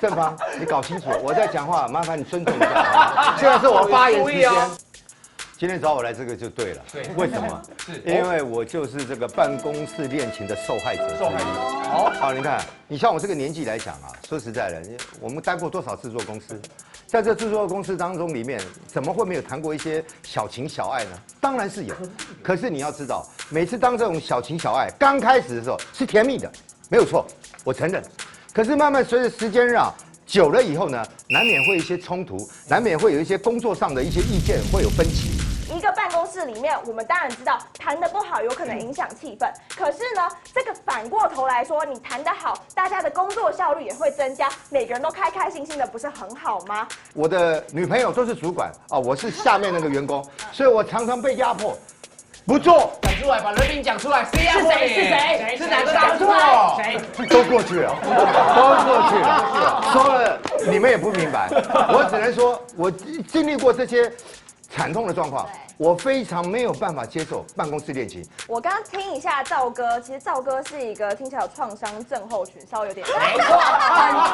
正方，你搞清楚，我在讲话，麻烦你尊重一下。现在是我发言时间。今天找我来这个就对了。对，为什么？是因为我就是这个办公室恋情的受害者。受害者。好，你看，你像我这个年纪来讲啊，说实在的，我们待过多少制作公司？在这制作公司当中里面，怎么会没有谈过一些小情小爱呢？当然是有。可是你要知道，每次当这种小情小爱刚开始的时候是甜蜜的，没有错，我承认。可是慢慢随着时间久了以后呢，难免会有一些冲突，难免会有一些工作上的一些意见会有分歧。一个办公室里面，我们当然知道谈得不好有可能影响气氛，可是呢，这个反过头来说，你谈得好，大家的工作效率也会增加，每个人都开开心心的，不是很好吗？我的女朋友都是主管啊，我是下面那个员工，所以我常常被压迫。不做，讲出来，把人名讲出来，谁压迫你？是谁？是哪个当初？谁？都过去了，都过去了。说了你们也不明白，我只能说，我经历过这些惨痛的状况，我非常没有办法接受办公室恋情。我刚刚听一下赵哥，其实赵哥是一个听起来有创伤症候群，稍微有点没错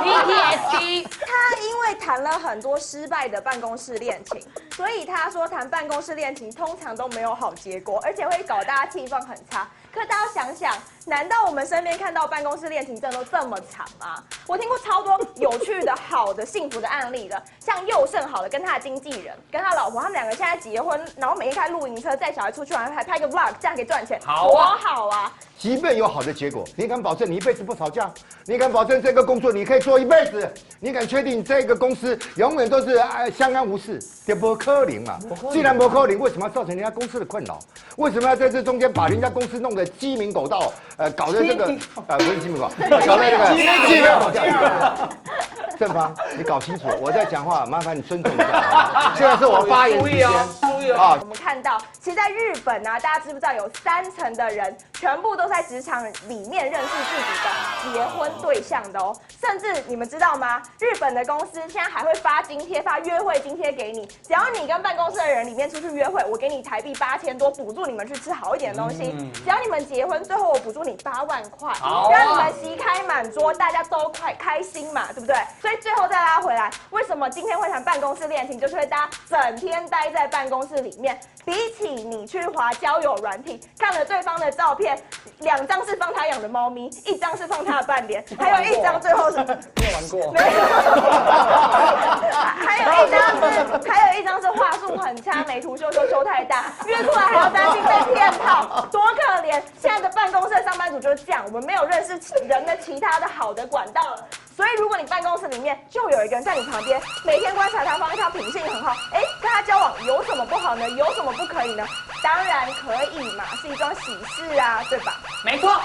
，PTSD。他因为谈了很多失败的办公室恋情，所以他说谈办公室恋情通常都没有好结果，而且会搞大家气氛很差。可大家想想，难道我们身边看到办公室恋情真的都这么惨吗？我听过超多有趣的、好的、幸福的案例的，像佑胜好了，跟他的经纪人，跟他老婆，他们两个现在结婚，然后每天开露营车载小孩出去玩，还拍个 vlog， 这样可以赚钱，好啊，多好啊！即便有好的结果，你敢保证你一辈子不吵架？你敢保证这个工作你可以做一辈子？你敢确定这个公司永远都是相安无事？这不可能嘛！既然不可能，为什么要造成人家公司的困扰？为什么要在这中间把人家公司弄得鸡鸣狗盗？搞得这个不是鸡鸣狗，搞得这个鸡鸣狗盗。正方，你搞清楚，我在讲话，麻烦你尊重一下。现在是我发言时间。注意哦。我们看到，其实在日本大家知不知道有30%的人全部都在职场里面认识自己的结婚对象的哦。甚至你们知道吗？日本的公司现在还会发津贴，发约会津贴给你，只要你跟办公室的人里面出去约会，我给你台币8000多，补助你们去吃好一点的东西。只要你们结婚，最后我补助你8万块，让你们席开满桌，大家都快开心嘛，对不对？所以最后再拉回来，为什么今天会谈办公室恋情，就是会大家整天待在办公室里面，比起你去滑交友软体，看了对方的照片，2张是放他养的猫咪，1张是放他的半脸，还有1张最后是没有玩过，没有，还有一张是话术很差，美图秀秀太大，约出来还要担心被骗炮，多可怜！现在的办公室的上班族就是这样，我们没有认识人的其他的好的管道了。所以，如果你办公室里面就有一个人在你旁边，每天观察他，发现他品性很好，跟他交往有什么不好呢？有什么不可以呢？当然可以嘛，是一桩喜事啊，对吧？没错。